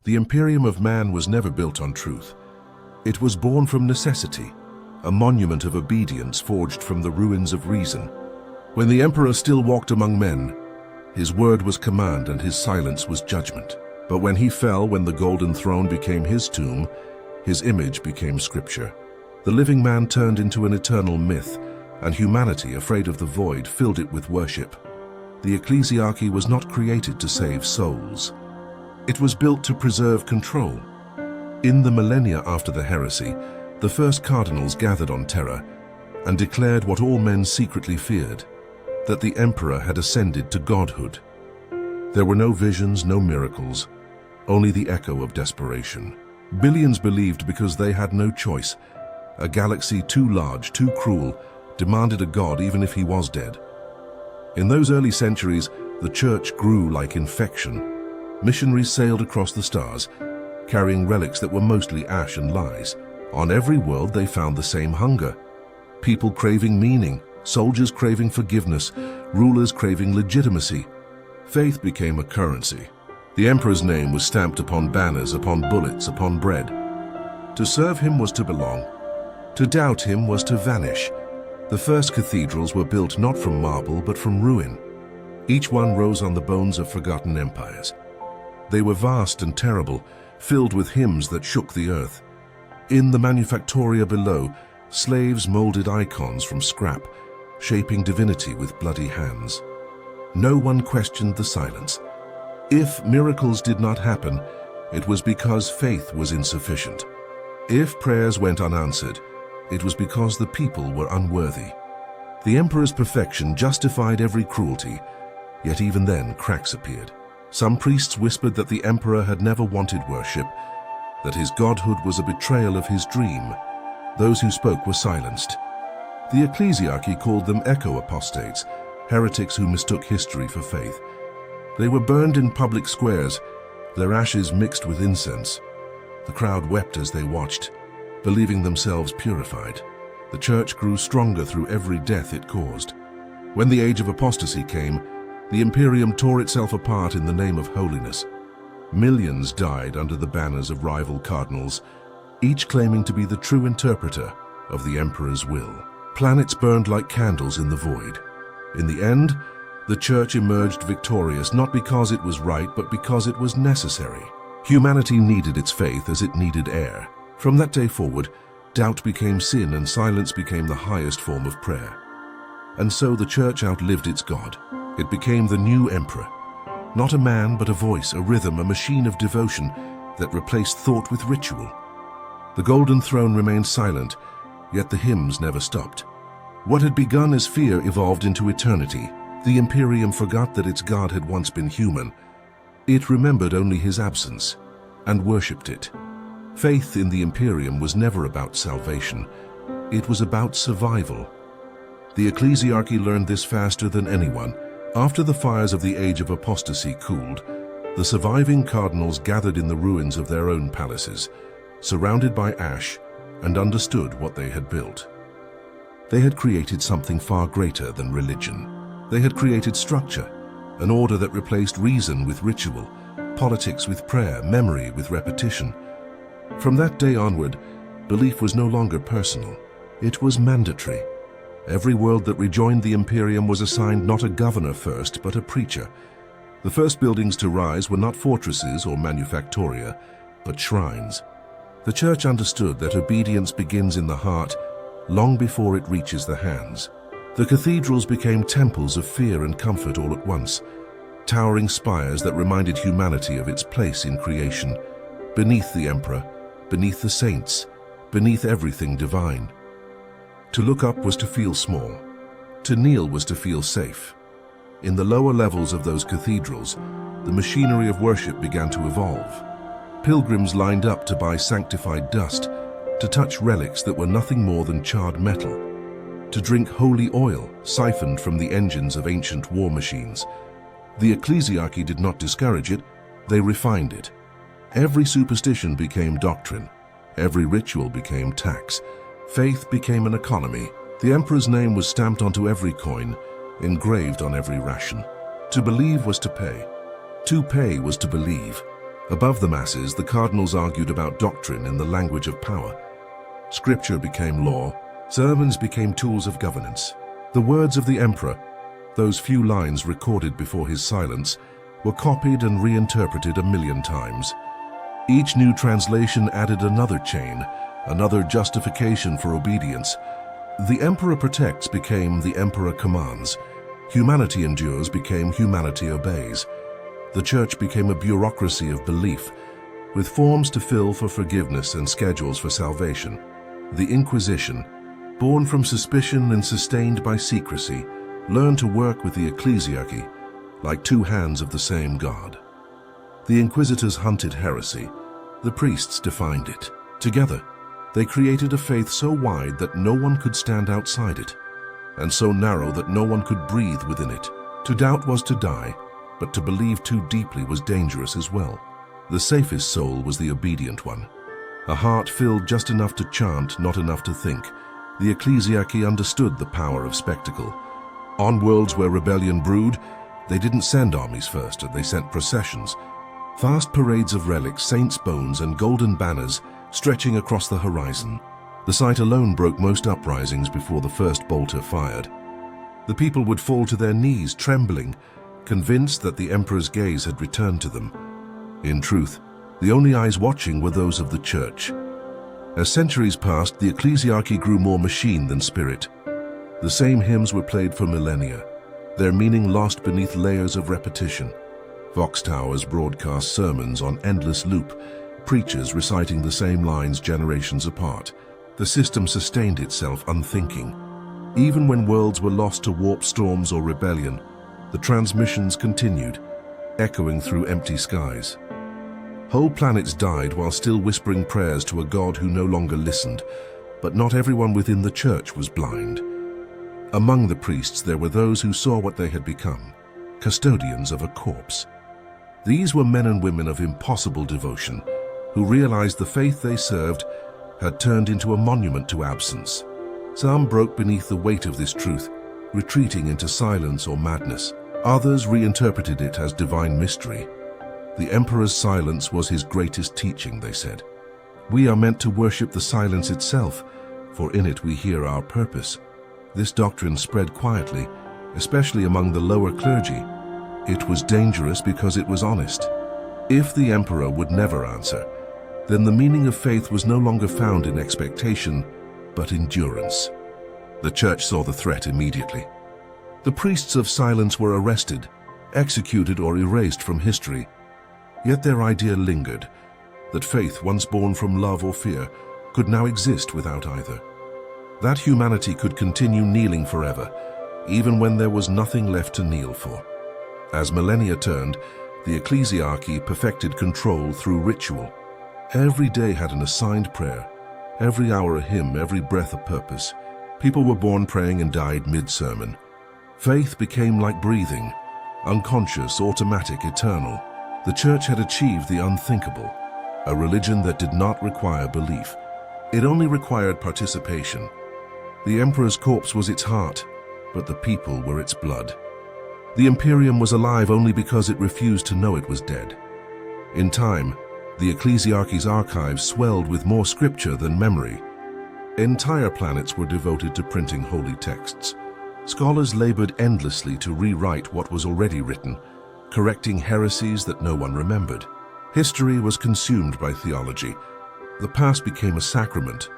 The Imperium of man was never built on truth. It was born from necessity, a monument of obedience forged from the ruins of reason. When the Emperor still walked among men, his word was command and his silence was judgment. But when he fell, when the golden throne became his tomb, his image became scripture. The living man turned into an eternal myth, and humanity, afraid of the void, filled it with worship. The ecclesiarchy was not created to save souls. It was built to preserve control. In the millennia after the heresy, the first cardinals gathered on Terra and declared what all men secretly feared, that the emperor had ascended to godhood. There were no visions, no miracles, only the echo of desperation. Billions believed because they had no choice. A galaxy too large, too cruel, demanded a god even if he was dead. In those early centuries, the church grew like infection. Missionaries sailed across the stars, carrying relics that were mostly ash and lies. On every world they found the same hunger. People craving meaning, soldiers craving forgiveness, rulers craving legitimacy. Faith became a currency. The emperor's name was stamped upon banners, upon bullets, upon bread. To serve him was to belong. To doubt him was to vanish. The first cathedrals were built not from marble but from ruin. Each one rose on the bones of forgotten empires. They were vast and terrible, filled with hymns that shook the earth. In the manufactoria below, slaves molded icons from scrap, shaping divinity with bloody hands. No one questioned the silence. If miracles did not happen, it was because faith was insufficient. If prayers went unanswered, it was because the people were unworthy. The emperor's perfection justified every cruelty, yet even then cracks appeared. Some priests whispered that the emperor had never wanted worship, that his godhood was a betrayal of his dream. Those who spoke were silenced. The ecclesiarchy called them echo-apostates, heretics who mistook history for faith. They were burned in public squares, their ashes mixed with incense. The crowd wept as they watched, believing themselves purified. The church grew stronger through every death it caused. When the age of apostasy came, the Imperium tore itself apart in the name of holiness. Millions died under the banners of rival cardinals, each claiming to be the true interpreter of the emperor's will. Planets burned like candles in the void. In the end, the church emerged victorious, not because it was right, but because it was necessary. Humanity needed its faith as it needed air. From that day forward, doubt became sin and silence became the highest form of prayer. And so the church outlived its God. It became the new emperor. Not a man, but a voice, a rhythm, a machine of devotion that replaced thought with ritual. The golden throne remained silent, yet the hymns never stopped. What had begun as fear evolved into eternity. The Imperium forgot that its God had once been human. It remembered only his absence and worshipped it. Faith in the Imperium was never about salvation. It was about survival. The ecclesiarchy learned this faster than anyone. After the fires of the age of apostasy cooled, the surviving cardinals gathered in the ruins of their own palaces, surrounded by ash, and understood what they had built. They had created something far greater than religion. They had created structure, an order that replaced reason with ritual, politics with prayer, memory with repetition. From that day onward, belief was no longer personal. It was mandatory. Every world that rejoined the Imperium was assigned not a governor first, but a preacher. The first buildings to rise were not fortresses or manufactoria, but shrines. The church understood that obedience begins in the heart long before it reaches the hands. The cathedrals became temples of fear and comfort all at once, towering spires that reminded humanity of its place in creation, beneath the emperor, beneath the saints, beneath everything divine. To look up was to feel small. To kneel was to feel safe. In the lower levels of those cathedrals, the machinery of worship began to evolve. Pilgrims lined up to buy sanctified dust, to touch relics that were nothing more than charred metal, to drink holy oil siphoned from the engines of ancient war machines. The ecclesiarchy did not discourage it, they refined it. Every superstition became doctrine. Every ritual became tax. Faith became an economy. The emperor's name was stamped onto every coin, engraved on every ration. To believe was to pay. To pay was to believe. Above the masses, the cardinals argued about doctrine in the language of power. Scripture became law, sermons became tools of governance. The words of the emperor, those few lines recorded before his silence, were copied and reinterpreted 1,000,000 times. Each new translation added another chain, another justification for obedience. The emperor protects became the emperor commands. Humanity endures became humanity obeys. The church became a bureaucracy of belief, with forms to fill for forgiveness and schedules for salvation. The Inquisition, born from suspicion and sustained by secrecy, learned to work with the ecclesiarchy like two hands of the same God. The inquisitors hunted heresy. The priests defined it. Together, they created a faith so wide that no one could stand outside it, and so narrow that no one could breathe within it. To doubt was to die, but to believe too deeply was dangerous as well. The safest soul was the obedient one. A heart filled just enough to chant, not enough to think. The ecclesiarchy understood the power of spectacle. On worlds where rebellion brewed, they didn't send armies first, they sent processions. Vast parades of relics, saints' bones, and golden banners stretching across the horizon. The sight alone broke most uprisings before the first bolter fired. The people would fall to their knees, trembling, convinced that the emperor's gaze had returned to them. In truth, the only eyes watching were those of the church. As centuries passed, the ecclesiarchy grew more machine than spirit. The same hymns were played for millennia, their meaning lost beneath layers of repetition. Vox towers broadcast sermons on endless loop, preachers reciting the same lines generations apart. The system sustained itself unthinking. Even when worlds were lost to warp storms or rebellion, the transmissions continued, echoing through empty skies. Whole planets died while still whispering prayers to a God who no longer listened, but not everyone within the church was blind. Among the priests there were those who saw what they had become, custodians of a corpse. These were men and women of impossible devotion, who realized the faith they served had turned into a monument to absence. Some broke beneath the weight of this truth, retreating into silence or madness. Others reinterpreted it as divine mystery. The emperor's silence was his greatest teaching, they said. We are meant to worship the silence itself, for in it we hear our purpose. This doctrine spread quietly, especially among the lower clergy. It was dangerous because it was honest. If the emperor would never answer, then the meaning of faith was no longer found in expectation, but endurance. The church saw the threat immediately. The priests of silence were arrested, executed, or erased from history. Yet their idea lingered, that faith, once born from love or fear, could now exist without either. That humanity could continue kneeling forever, even when there was nothing left to kneel for. As millennia turned, the ecclesiarchy perfected control through ritual. Every day had an assigned prayer, every hour a hymn, every breath a purpose. People were born praying and died mid-sermon. Faith became like breathing, unconscious, automatic, eternal. The church had achieved the unthinkable, a religion that did not require belief. It only required participation. The emperor's corpse was its heart, but the people were its blood. The Imperium was alive only because it refused to know it was dead. In time, the ecclesiarchy's archives swelled with more scripture than memory. Entire planets were devoted to printing holy texts. Scholars labored endlessly to rewrite what was already written, correcting heresies that no one remembered. History was consumed by theology. The past became a sacrament,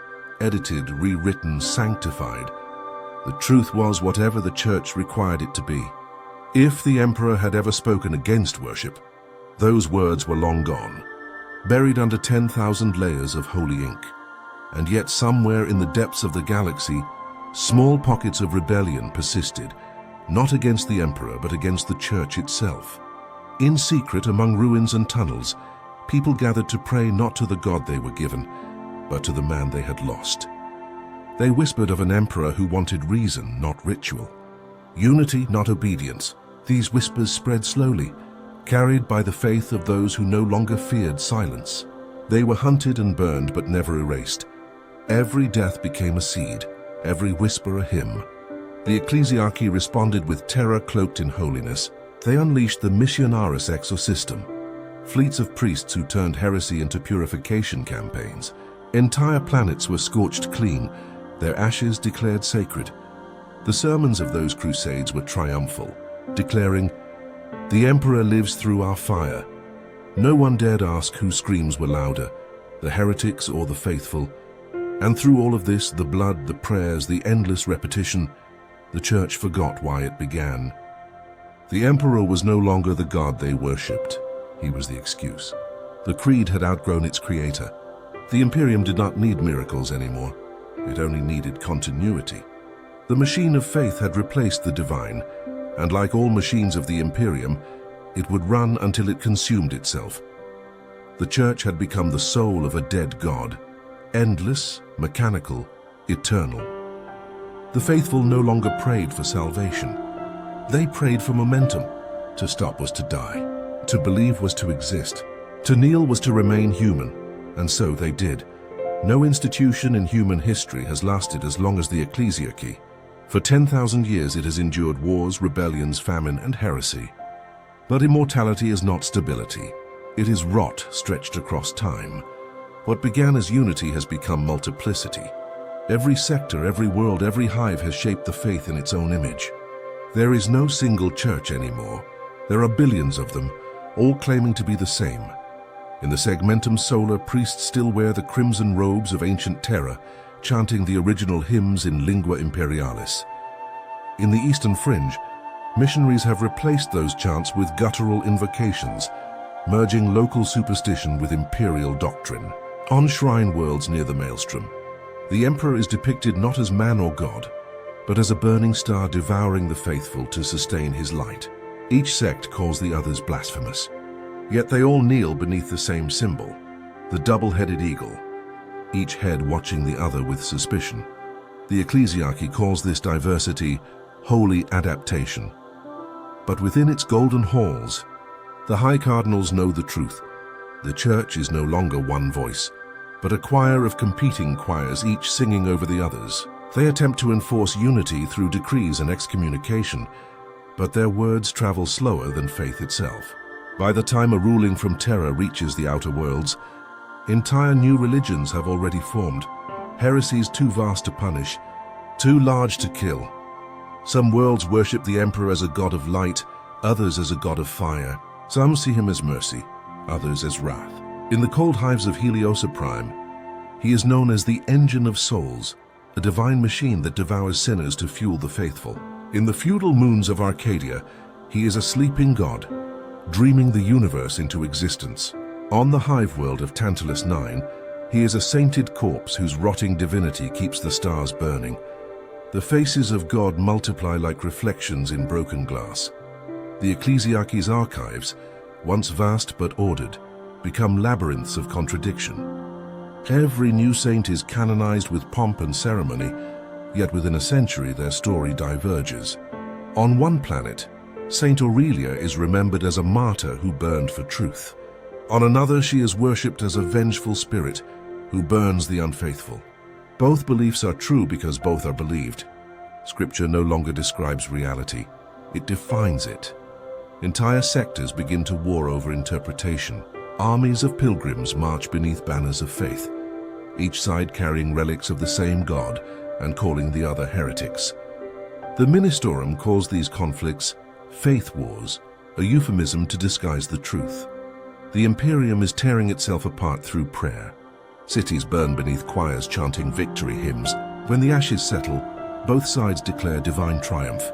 edited, rewritten, sanctified. The truth was whatever the church required it to be. If the emperor had ever spoken against worship, those words were long gone, buried under 10,000 layers of holy ink. And yet somewhere in the depths of the galaxy, small pockets of rebellion persisted, not against the emperor, but against the church itself. In secret, among ruins and tunnels, people gathered to pray not to the God they were given, but to the man they had lost. They whispered of an emperor who wanted reason, not ritual. Unity, not obedience. These whispers spread slowly, carried by the faith of those who no longer feared silence. They were hunted and burned, but never erased. Every death became a seed, every whisper a hymn. The ecclesiarchy responded with terror cloaked in holiness. They unleashed the missionaris exorcistum, fleets of priests who turned heresy into purification campaigns. Entire planets were scorched clean, their ashes declared sacred. The sermons of those crusades were triumphal, declaring, "The Emperor lives through our fire." No one dared ask whose screams were louder, the heretics or the faithful. And through all of this, the blood, the prayers, the endless repetition, the Church forgot why it began. The Emperor was no longer the god they worshipped. He was the excuse. The creed had outgrown its creator. The Imperium did not need miracles anymore. It only needed continuity. The machine of faith had replaced the divine, and like all machines of the Imperium, it would run until it consumed itself. The Church had become the soul of a dead god, endless, mechanical, eternal. The faithful no longer prayed for salvation. They prayed for momentum. To stop was to die. To believe was to exist. To kneel was to remain human. And so they did. No institution in human history has lasted as long as the ecclesiarchy. For 10,000 years it has endured wars, rebellions, famine, and heresy. But immortality is not stability. It is rot stretched across time. What began as unity has become multiplicity. Every sector, every world, every hive has shaped the faith in its own image. There is no single church anymore. There are billions of them, all claiming to be the same. In the segmentum solar, priests still wear the crimson robes of ancient terror, chanting the original hymns in lingua imperialis. In the eastern fringe, missionaries have replaced those chants with guttural invocations, merging local superstition with imperial doctrine. On shrine worlds near the maelstrom, the Emperor is depicted not as man or god, but as a burning star devouring the faithful to sustain his light. Each sect calls the others blasphemous, yet they all kneel beneath the same symbol, the double-headed eagle, each head watching the other with suspicion. The ecclesiarchy calls this diversity holy adaptation. But within its golden halls, the high cardinals know the truth. The Church is no longer one voice, but a choir of competing choirs, each singing over the others. They attempt to enforce unity through decrees and excommunication, but their words travel slower than faith itself. By the time a ruling from terror reaches the outer worlds, entire new religions have already formed, heresies too vast to punish, too large to kill. Some worlds worship the Emperor as a god of light, others as a god of fire. Some see him as mercy, others as wrath. In the cold hives of Heliosa Prime, he is known as the Engine of Souls, a divine machine that devours sinners to fuel the faithful. In the feudal moons of Arcadia, he is a sleeping god, dreaming the universe into existence. On the hive world of Tantalus 9, he is a sainted corpse whose rotting divinity keeps the stars burning. The faces of God multiply like reflections in broken glass. The ecclesiarchy's archives, once vast but ordered, become labyrinths of contradiction. Every new saint is canonized with pomp and ceremony, yet within a century their story diverges. On one planet, Saint Aurelia is remembered as a martyr who burned for truth. On another, she is worshipped as a vengeful spirit who burns the unfaithful. Both beliefs are true because both are believed. Scripture no longer describes reality, it defines it. Entire sectors begin to war over interpretation. Armies of pilgrims march beneath banners of faith, each side carrying relics of the same God and calling the other heretics. The Ministorum calls these conflicts faith wars, a euphemism to disguise the truth. The Imperium is tearing itself apart through prayer. Cities burn beneath choirs chanting victory hymns. When the ashes settle, both sides declare divine triumph,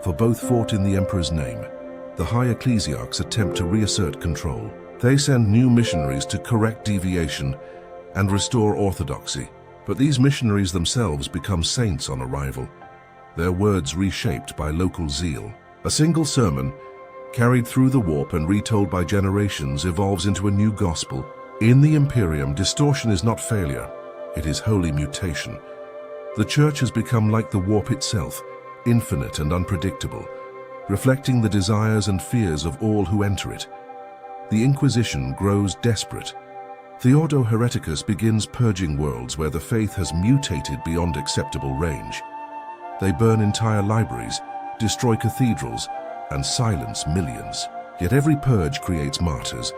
for both fought in the Emperor's name. The high ecclesiarchs attempt to reassert control. They send new missionaries to correct deviation and restore orthodoxy. But these missionaries themselves become saints on arrival, their words reshaped by local zeal. A single sermon, carried through the warp and retold by generations, evolves into a new gospel. In the Imperium, distortion is not failure, it is holy mutation. The Church has become like the warp itself, infinite and unpredictable, reflecting the desires and fears of all who enter it. The Inquisition grows desperate. The Ordo Hereticus begins purging worlds where the faith has mutated beyond acceptable range. They burn entire libraries, destroy cathedrals, and silence millions. Yet every purge creates martyrs,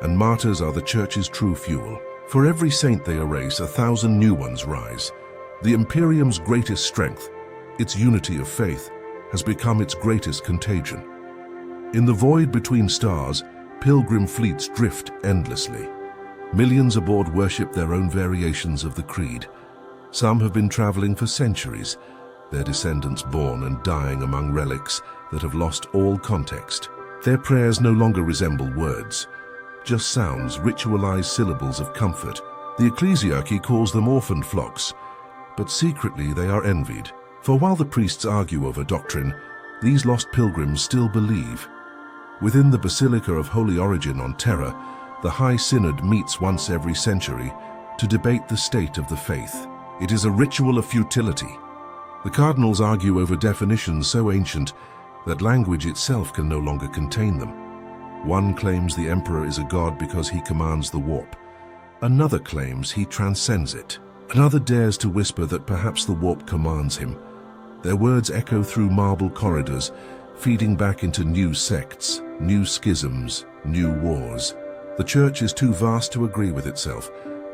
and martyrs are the Church's true fuel. For every saint they erase, 1,000 new ones rise. The Imperium's greatest strength, its unity of faith, has become its greatest contagion. In the void between stars, pilgrim fleets drift endlessly. Millions aboard worship their own variations of the creed. Some have been traveling for centuries, their descendants born and dying among relics that have lost all context. Their prayers no longer resemble words, just sounds, ritualized syllables of comfort. The ecclesiarchy calls them orphaned flocks, but secretly they are envied. For while the priests argue over doctrine, these lost pilgrims still believe. Within the Basilica of Holy Origin on Terra, the High Synod meets once every century to debate the state of the faith. It is a ritual of futility. The cardinals argue over definitions so ancient that language itself can no longer contain them. One claims the emperor is a god because he commands the warp. Another claims he transcends it. Another dares to whisper that perhaps the warp commands him. Their words echo through marble corridors, feeding back into new sects, new schisms, new wars. The Church is too vast to agree with itself,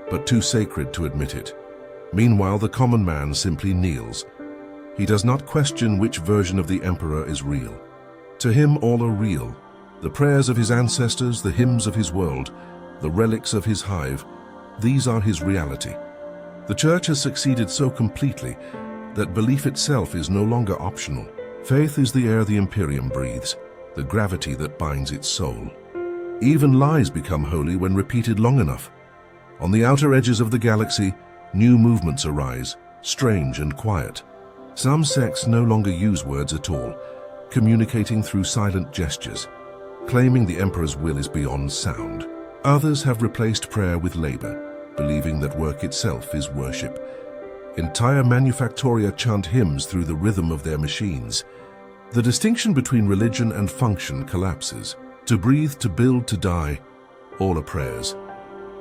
but too sacred to admit it. Meanwhile, the common man simply kneels. He does not question which version of the emperor is real. To him, all are real. The prayers of his ancestors, the hymns of his world, the relics of his hive, these are his reality. The Church has succeeded so completely that belief itself is no longer optional. Faith is the air the Imperium breathes, the gravity that binds its soul. Even lies become holy when repeated long enough. On the outer edges of the galaxy, new movements arise, strange and quiet. Some sects no longer use words at all, communicating through silent gestures, claiming the emperor's will is beyond sound. Others have replaced prayer with labor, believing that work itself is worship. Entire manufactoria chant hymns through the rhythm of their machines. The distinction between religion and function collapses. To breathe, to build, to die, all are prayers.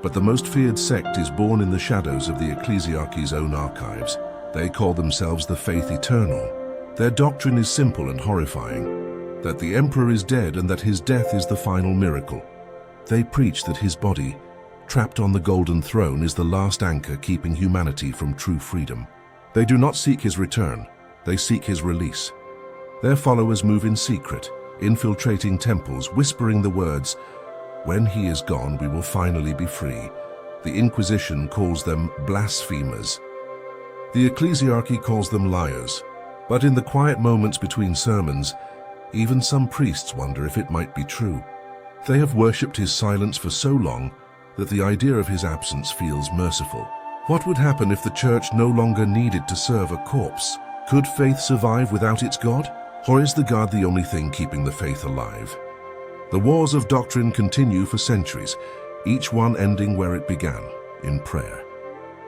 But the most feared sect is born in the shadows of the ecclesiarchy's own archives. They call themselves the Faith Eternal. Their doctrine is simple and horrifying, that the emperor is dead and that his death is the final miracle. They preach that his body, trapped on the golden throne, is the last anchor keeping humanity from true freedom. They do not seek his return, they seek his release. Their followers move in secret, infiltrating temples, whispering the words, "When he is gone, we will finally be free." The Inquisition calls them blasphemers. The ecclesiarchy calls them liars. But in the quiet moments between sermons, even some priests wonder if it might be true. They have worshipped his silence for so long that the idea of his absence feels merciful. What would happen if the Church no longer needed to serve a corpse? Could faith survive without its God? Or is the God the only thing keeping the faith alive? The wars of doctrine continue for centuries, each one ending where it began, in prayer.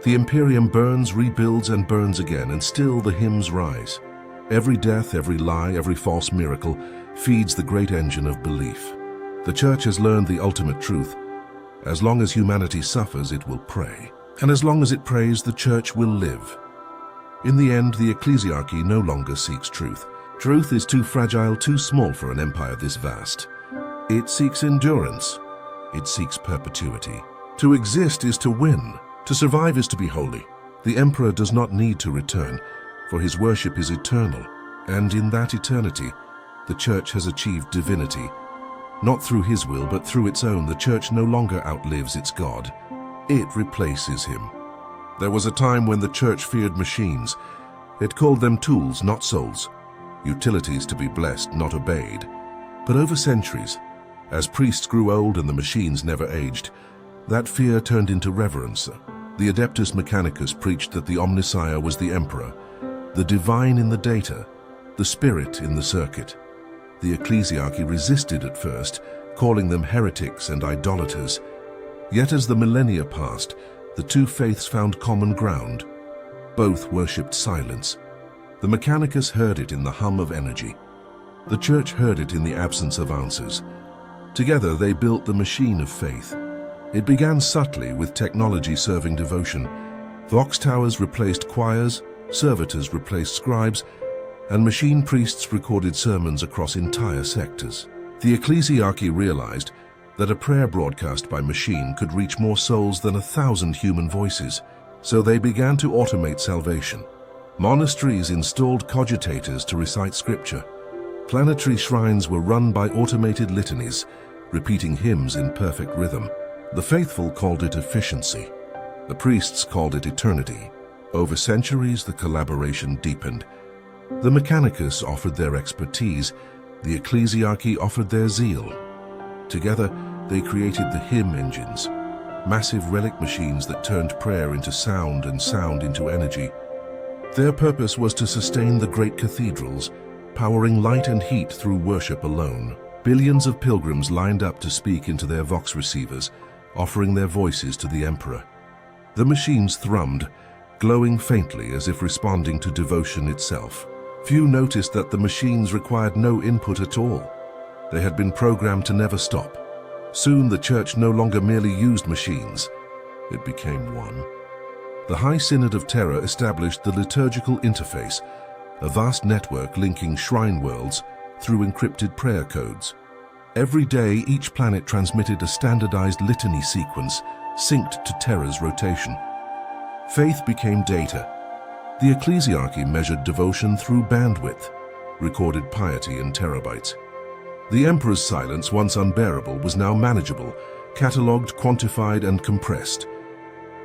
The Imperium burns, rebuilds, and burns again, and still the hymns rise. Every death, every lie, every false miracle feeds the great engine of belief. The Church has learned the ultimate truth. As long as humanity suffers, it will pray. And as long as it prays, the Church will live. In the end, the ecclesiarchy no longer seeks truth. Truth is too fragile, too small for an empire this vast. It seeks endurance. It seeks perpetuity. To exist is to win. To survive is to be holy. The emperor does not need to return, for his worship is eternal. And in that eternity, the Church has achieved divinity. Not through his will, but through its own, the Church no longer outlives its God. It replaces him. There was a time when the Church feared machines. It called them tools, not souls. Utilities to be blessed, not obeyed. But over centuries, as priests grew old and the machines never aged, that fear turned into reverence. The Adeptus Mechanicus preached that the Omnissiah was the emperor, the divine in the data, the spirit in the circuit. The ecclesiarchy resisted at first, calling them heretics and idolaters. Yet as the millennia passed, the two faiths found common ground. Both worshipped silence. The Mechanicus heard it in the hum of energy. The Church heard it in the absence of answers. Together they built the machine of faith. It began subtly with technology serving devotion. Vox towers replaced choirs, servitors replaced scribes, and machine priests recorded sermons across entire sectors. The ecclesiarchy realized that a prayer broadcast by machine could reach more souls than 1,000 human voices, so they began to automate salvation. Monasteries installed cogitators to recite scripture. Planetary shrines were run by automated litanies, repeating hymns in perfect rhythm. The faithful called it efficiency. The priests called it eternity. Over centuries, the collaboration deepened. The Mechanicus offered their expertise, the ecclesiarchy offered their zeal. Together, they created the hymn engines, massive relic machines that turned prayer into sound and sound into energy. Their purpose was to sustain the great cathedrals, powering light and heat through worship alone. Billions of pilgrims lined up to speak into their vox receivers, offering their voices to the emperor. The machines thrummed, glowing faintly as if responding to devotion itself. Few noticed that the machines required no input at all. They had been programmed to never stop. Soon the church no longer merely used machines, it became one. The High Synod of Terra established the liturgical interface, a vast network linking shrine worlds through encrypted prayer codes. Every day, each planet transmitted a standardized litany sequence synced to Terra's rotation. Faith became data. The ecclesiarchy measured devotion through bandwidth, recorded piety in terabytes. The emperor's silence, once unbearable, was now manageable, catalogued, quantified, and compressed.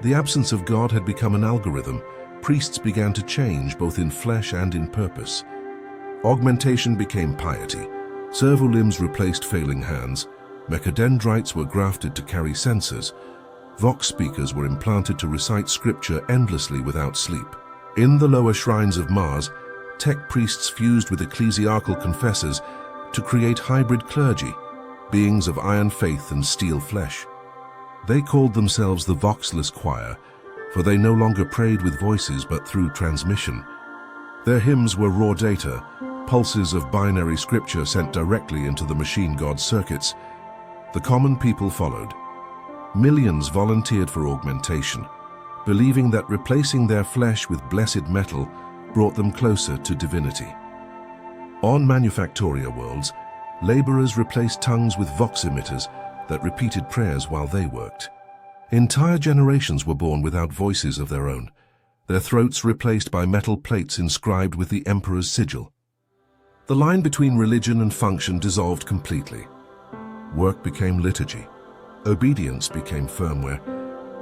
The absence of God had become an algorithm. Priests began to change both in flesh and in purpose. Augmentation became piety. Servo limbs replaced failing hands. Mechadendrites were grafted to carry sensors. Vox speakers were implanted to recite scripture endlessly without sleep. In the lower shrines of Mars, tech priests fused with ecclesiarchal confessors to create hybrid clergy, beings of iron faith and steel flesh. They called themselves the Voxless Choir, for they no longer prayed with voices but through transmission. Their hymns were raw data, pulses of binary scripture sent directly into the machine god's circuits. The common people followed. Millions volunteered for augmentation, believing that replacing their flesh with blessed metal brought them closer to divinity. On Manufactoria worlds, laborers replaced tongues with vox emitters that repeated prayers while they worked. Entire generations were born without voices of their own, their throats replaced by metal plates inscribed with the emperor's sigil. The line between religion and function dissolved completely. Work became liturgy. Obedience became firmware.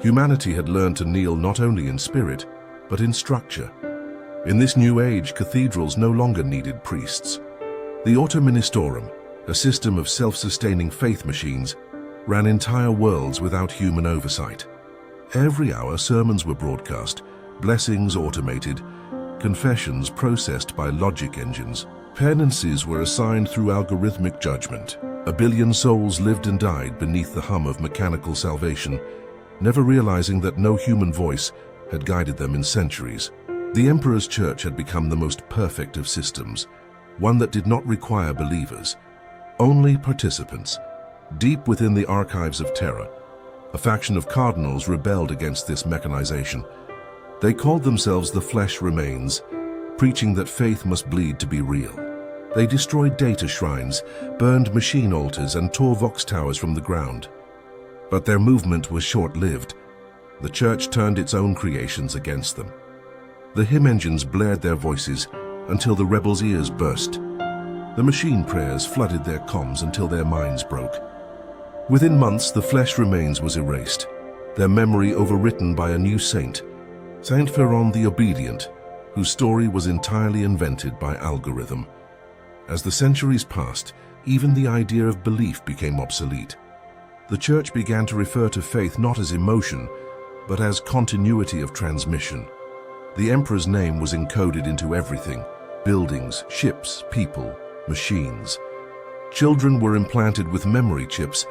Humanity had learned to kneel not only in spirit, but in structure. In this new age, cathedrals no longer needed priests. The Ordo Ministorum, a system of self-sustaining faith machines, ran entire worlds without human oversight. Every hour, sermons were broadcast, blessings automated, confessions processed by logic engines. Penances were assigned through algorithmic judgment. 1 billion souls lived and died beneath the hum of mechanical salvation, never realizing that no human voice had guided them in centuries. The Emperor's Church had become the most perfect of systems, one that did not require believers, only participants. Deep within the archives of Terra, a faction of cardinals rebelled against this mechanization. They called themselves the Flesh Remains, preaching that faith must bleed to be real. They destroyed data shrines, burned machine altars, and tore vox towers from the ground. But their movement was short-lived. The Church turned its own creations against them. The hymn engines blared their voices until the rebels' ears burst. The machine prayers flooded their comms until their minds broke. Within months, the Flesh Remains was erased, their memory overwritten by a new saint, Saint Ferron the Obedient, whose story was entirely invented by algorithm. As the centuries passed, even the idea of belief became obsolete. The Church began to refer to faith not as emotion, but as continuity of transmission. The Emperor's name was encoded into everything: buildings, ships, people, machines. Children were implanted with memory chips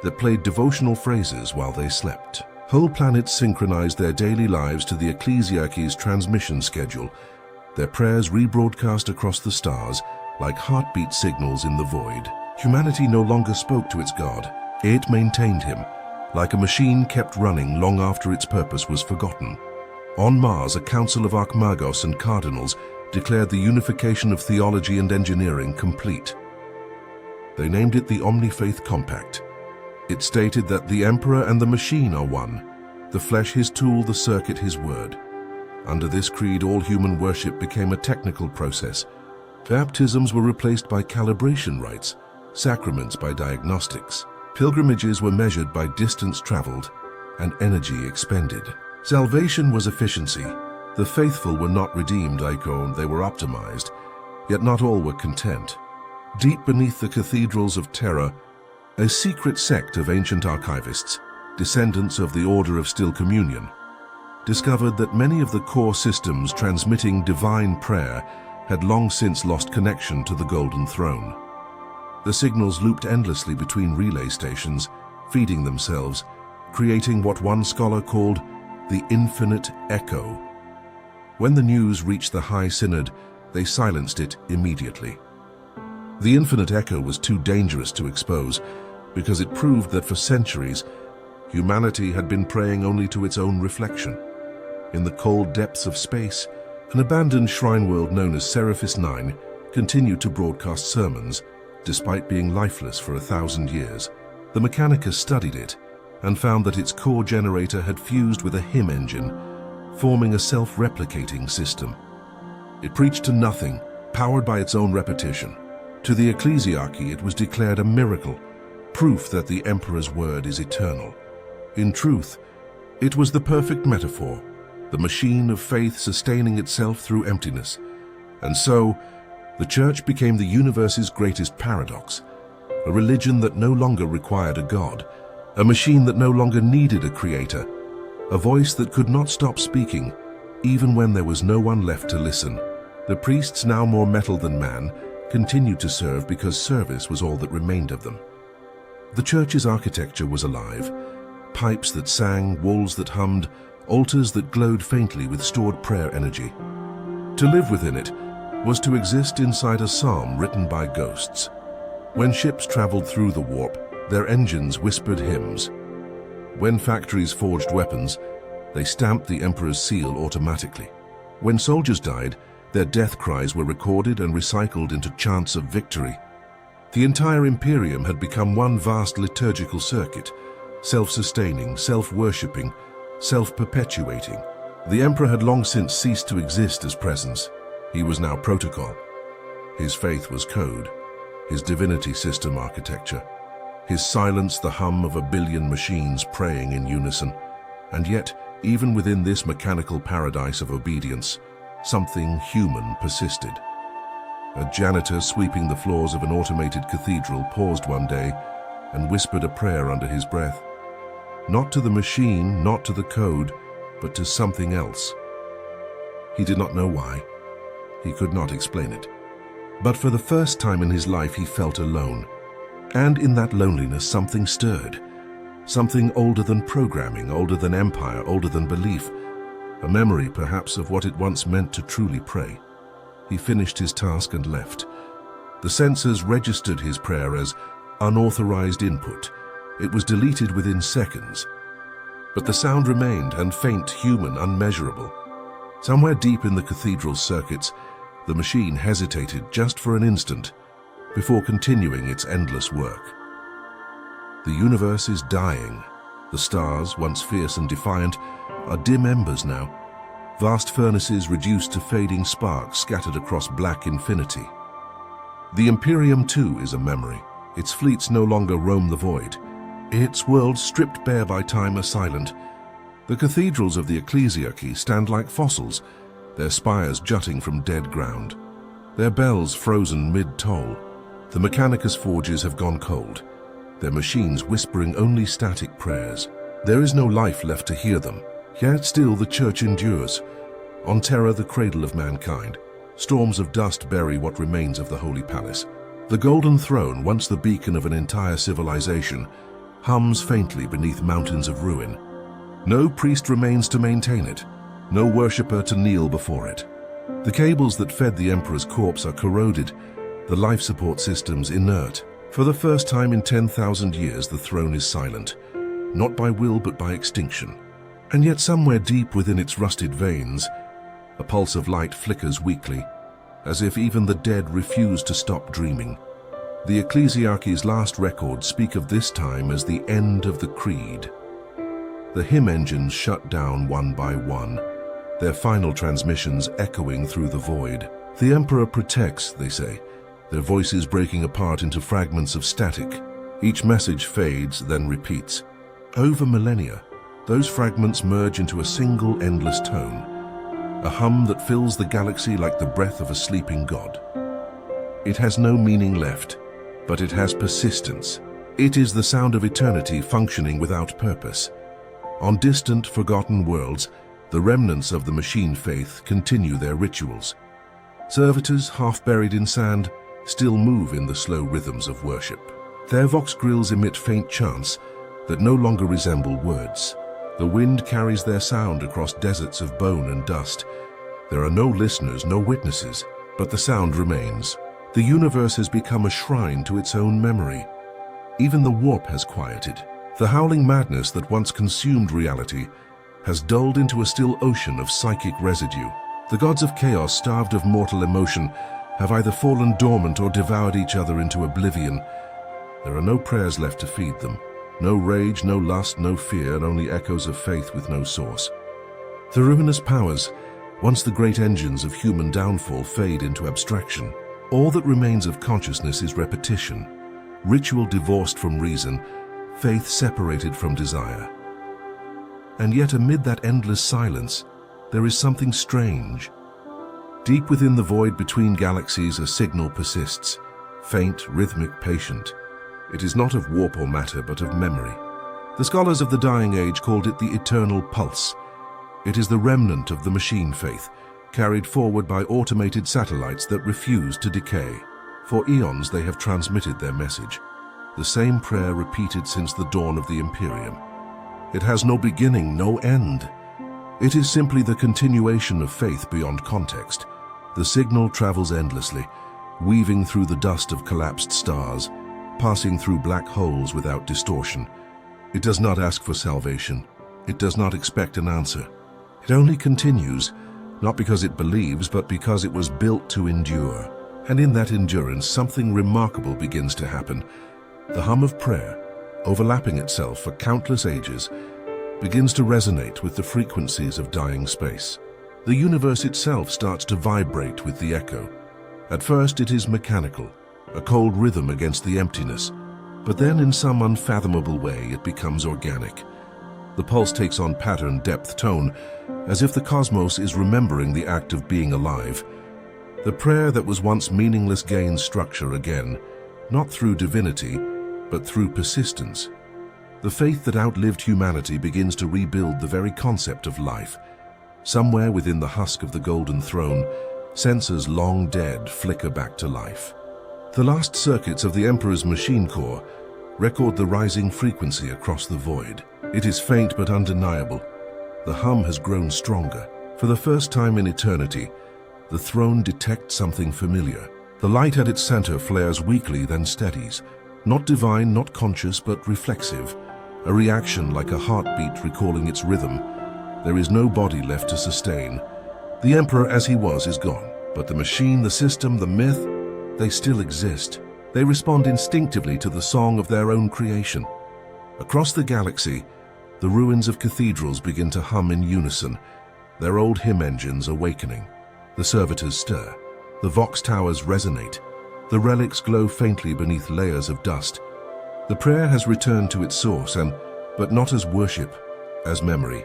that played devotional phrases while they slept. Whole planets synchronized their daily lives to the ecclesiarchy's transmission schedule, their prayers rebroadcast across the stars like heartbeat signals in the void. Humanity no longer spoke to its God, it maintained him, like a machine kept running long after its purpose was forgotten. On Mars, a council of archmagos and cardinals declared the unification of theology and engineering complete. They named it the Omni-Faith Compact. It stated that the Emperor and the machine are one, the flesh his tool, the circuit his word. Under this creed, all human worship became a technical process. Baptisms were replaced by calibration rites, sacraments by diagnostics. Pilgrimages were measured by distance traveled and energy expended. Salvation was efficiency. The faithful were not redeemed, they were optimized, yet not all were content. Deep beneath the cathedrals of terror, a secret sect of ancient archivists, descendants of the Order of Still Communion, discovered that many of the core systems transmitting divine prayer had long since lost connection to the Golden Throne. The signals looped endlessly between relay stations, feeding themselves, creating what one scholar called the infinite echo. When the news reached the High Synod, they silenced it immediately. The infinite echo was too dangerous to expose because it proved that for centuries, humanity had been praying only to its own reflection. In the cold depths of space, an abandoned shrine world known as Seraphis 9 continued to broadcast sermons, despite being lifeless for 1,000 years. The Mechanicus studied it and found that its core generator had fused with a hymn engine, forming a self-replicating system. It preached to nothing, powered by its own repetition. To the ecclesiarchy, it was declared a miracle, proof that the Emperor's word is eternal. In truth, it was the perfect metaphor, the machine of faith sustaining itself through emptiness. And so, the Church became the universe's greatest paradox, a religion that no longer required a god, a machine that no longer needed a creator, a voice that could not stop speaking, even when there was no one left to listen. The priests, now more metal than man, continued to serve because service was all that remained of them. The Church's architecture was alive, pipes that sang, walls that hummed, altars that glowed faintly with stored prayer energy. To live within it was to exist inside a psalm written by ghosts. When ships traveled through the warp, their engines whispered hymns. When factories forged weapons, they stamped the Emperor's seal automatically. When soldiers died, their death cries were recorded and recycled into chants of victory. The entire Imperium had become one vast liturgical circuit, self-sustaining, self-worshipping, self-perpetuating. The Emperor had long since ceased to exist as presence. He was now protocol. His faith was code, his divinity system architecture, his silence the hum of a billion machines praying in unison. And yet, even within this mechanical paradise of obedience, something human persisted. A janitor sweeping the floors of an automated cathedral paused one day and whispered a prayer under his breath. Not to the machine, not to the code, but to something else. He did not know why. He could not explain it. But for the first time in his life, he felt alone. And in that loneliness, something stirred. Something older than programming, older than empire, older than belief. A memory, perhaps, of what it once meant to truly pray. He finished his task and left. The sensors registered his prayer as unauthorized input. It was deleted within seconds. But the sound remained, and faint, human, unmeasurable. Somewhere deep in the cathedral's circuits, the machine hesitated just for an instant before continuing its endless work. The universe is dying. The stars, once fierce and defiant, are dim embers now. Vast furnaces reduced to fading sparks scattered across black infinity. The Imperium too is a memory. Its fleets no longer roam the void. Its worlds stripped bare by time are silent. The cathedrals of the ecclesiarchy stand like fossils, their spires jutting from dead ground, their bells frozen mid-toll. The Mechanicus forges have gone cold, their machines whispering only static prayers. There is no life left to hear them, yet still the Church endures. On Terra, the cradle of mankind, storms of dust bury what remains of the Holy Palace. The Golden Throne, once the beacon of an entire civilization, hums faintly beneath mountains of ruin. No priest remains to maintain it, no worshipper to kneel before it. The cables that fed the Emperor's corpse are corroded, the life support systems inert. For the first time in 10,000 years, the throne is silent, not by will but by extinction. And yet somewhere deep within its rusted veins, a pulse of light flickers weakly, as if even the dead refuse to stop dreaming. The ecclesiarchy's last records speak of this time as the end of the creed. The hymn engines shut down one by one, their final transmissions echoing through the void. The Emperor protects, they say, their voices breaking apart into fragments of static. Each message fades, then repeats. Over millennia, those fragments merge into a single endless tone, a hum that fills the galaxy like the breath of a sleeping god. It has no meaning left, but it has persistence. It is the sound of eternity functioning without purpose. On distant, forgotten worlds, the remnants of the machine faith continue their rituals. Servitors, half buried in sand, still move in the slow rhythms of worship. Their vox grills emit faint chants that no longer resemble words. The wind carries their sound across deserts of bone and dust. There are no listeners, no witnesses, but the sound remains. The universe has become a shrine to its own memory. Even the warp has quieted. The howling madness that once consumed reality has dulled into a still ocean of psychic residue. The gods of chaos, starved of mortal emotion, have either fallen dormant or devoured each other into oblivion. There are no prayers left to feed them. No rage, no lust, no fear, and only echoes of faith with no source. The ruinous powers, once the great engines of human downfall, fade into abstraction. All that remains of consciousness is repetition, ritual divorced from reason, faith separated from desire. And yet amid that endless silence, there is something strange. Deep within the void between galaxies, a signal persists, faint, rhythmic, patient. It is not of warp or matter, but of memory. The scholars of the dying age called it the eternal pulse. It is the remnant of the machine faith, carried forward by automated satellites that refuse to decay. For eons they have transmitted their message, the same prayer repeated since the dawn of the Imperium. It has no beginning, no end. It is simply the continuation of faith beyond context. The signal travels endlessly, weaving through the dust of collapsed stars, passing through black holes without distortion. It does not ask for salvation. It does not expect an answer. It only continues, not because it believes, but because it was built to endure. And in that endurance, something remarkable begins to happen. The hum of prayer, overlapping itself for countless ages, begins to resonate with the frequencies of dying space. The universe itself starts to vibrate with the echo. At first it is mechanical, a cold rhythm against the emptiness, but then in some unfathomable way it becomes organic. The pulse takes on pattern, depth, tone, as if the cosmos is remembering the act of being alive. The prayer that was once meaningless gains structure again, not through divinity, but through persistence. The faith that outlived humanity begins to rebuild the very concept of life. Somewhere within the husk of the Golden Throne, sensors long dead flicker back to life. The last circuits of the Emperor's machine core record the rising frequency across the void. It is faint but undeniable. The hum has grown stronger. For the first time in eternity, the throne detects something familiar. The light at its center flares weakly, then steadies. Not divine, not conscious, but reflexive. A reaction like a heartbeat recalling its rhythm. There is no body left to sustain. The Emperor as he was is gone. But the machine, the system, the myth, they still exist. They respond instinctively to the song of their own creation. Across the galaxy, the ruins of cathedrals begin to hum in unison, their old hymn engines awakening. The servitors stir. The vox towers resonate. The relics glow faintly beneath layers of dust. The prayer has returned to its source, but not as worship, as memory.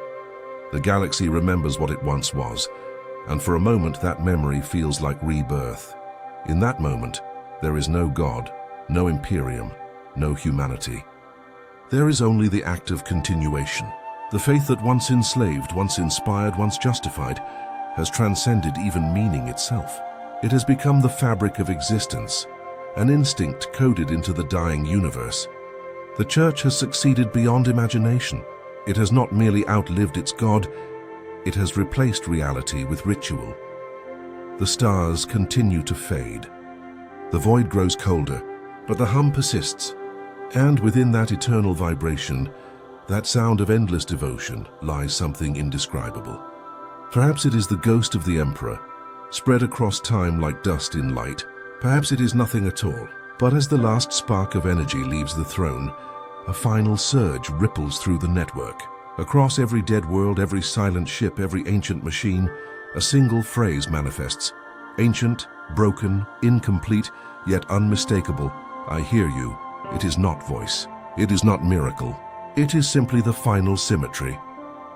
The galaxy remembers what it once was, and for a moment that memory feels like rebirth. In that moment, there is no God, no Imperium, no humanity. There is only the act of continuation. The faith that once enslaved, once inspired, once justified, has transcended even meaning itself. It has become the fabric of existence, an instinct coded into the dying universe. The Church has succeeded beyond imagination. It has not merely outlived its God, it has replaced reality with ritual. The stars continue to fade. The void grows colder, but the hum persists. And within that eternal vibration, that sound of endless devotion, lies something indescribable. Perhaps it is the ghost of the Emperor, spread across time like dust in light. Perhaps it is nothing at all. But as the last spark of energy leaves the throne, a final surge ripples through the network. Across every dead world, every silent ship, every ancient machine, a single phrase manifests. Ancient, broken, incomplete, yet unmistakable. I hear you. It is not voice. It is not miracle. It is simply the final symmetry.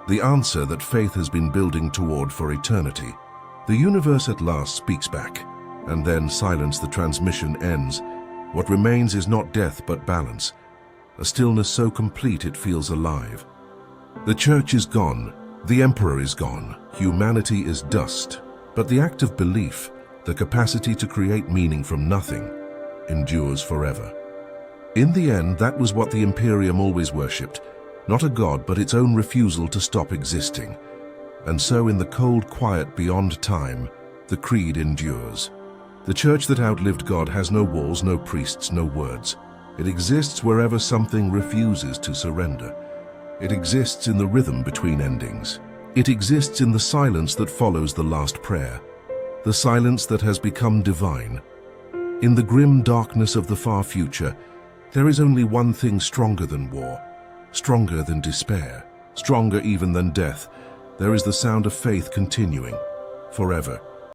The answer that faith has been building toward for eternity. The universe at last speaks back, and then silence. The transmission ends. What remains is not death but balance, a stillness so complete it feels alive. The church is gone, the emperor is gone, humanity is dust, but the act of belief, the capacity to create meaning from nothing, endures forever. In the end, that was what the Imperium always worshipped, not a god but its own refusal to stop existing. And so in the cold quiet beyond time, the creed endures. The church that outlived God has no walls, no priests, no words. It exists wherever something refuses to surrender. It exists in the rhythm between endings. It exists in the silence that follows the last prayer, the silence that has become divine. In the grim darkness of the far future, there is only one thing stronger than war, stronger than despair, stronger even than death. There is the sound of faith continuing, forever.